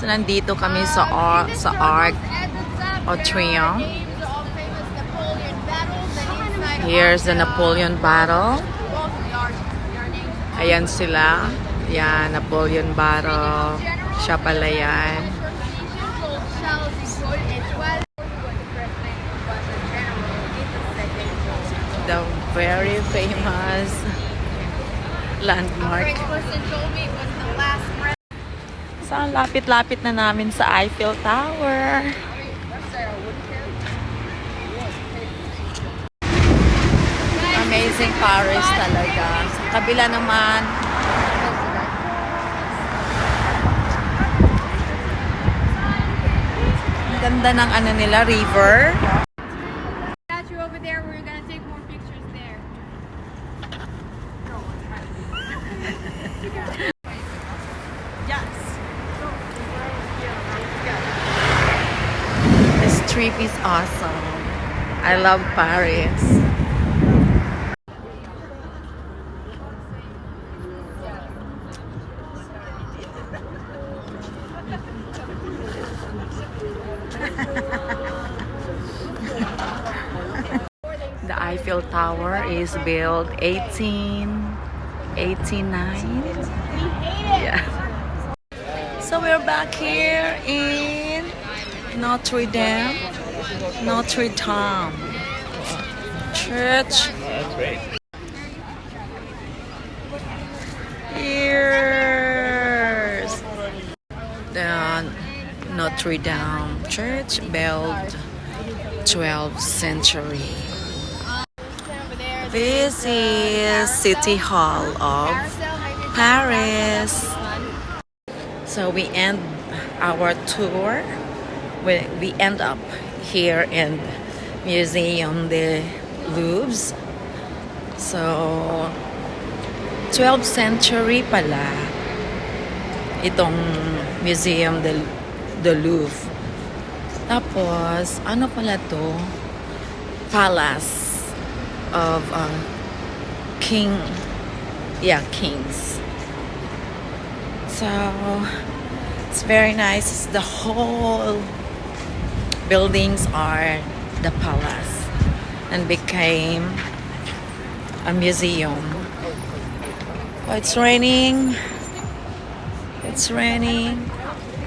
So, nandito kami sa Arc of Triumph. Here's the Napoleon Battle. Ayan sila. Yan, Napoleon Battle. Siya pala yan. The very famous landmark. So, ang lapit-lapit na namin sa Eiffel Tower. Amazing Paris talaga. Sa kabila naman, ang ganda ng ano nila, river. Over there, we're gonna take more pictures there. Yes. This trip is awesome. I love Paris. The Eiffel Tower is built 1889. Yeah. So we're back here in Notre Dame Church. That's great. Here's the Notre Dame Church, built 12th century. This is City Hall of Paris. So we end our tour. We end up here in Museum de Louvre. So 12th century pala itong Museum de Louvre. Tapos ano pala to? Palace of kings. So it's very nice. The whole buildings are the palace and became a museum. Oh, it's raining.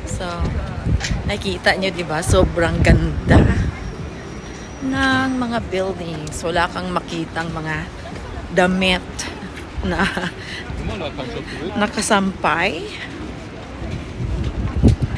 So nakita nyo, diba? Sobrang ganda ng mga buildings. Wala kang makitang mga damit na nakasampay.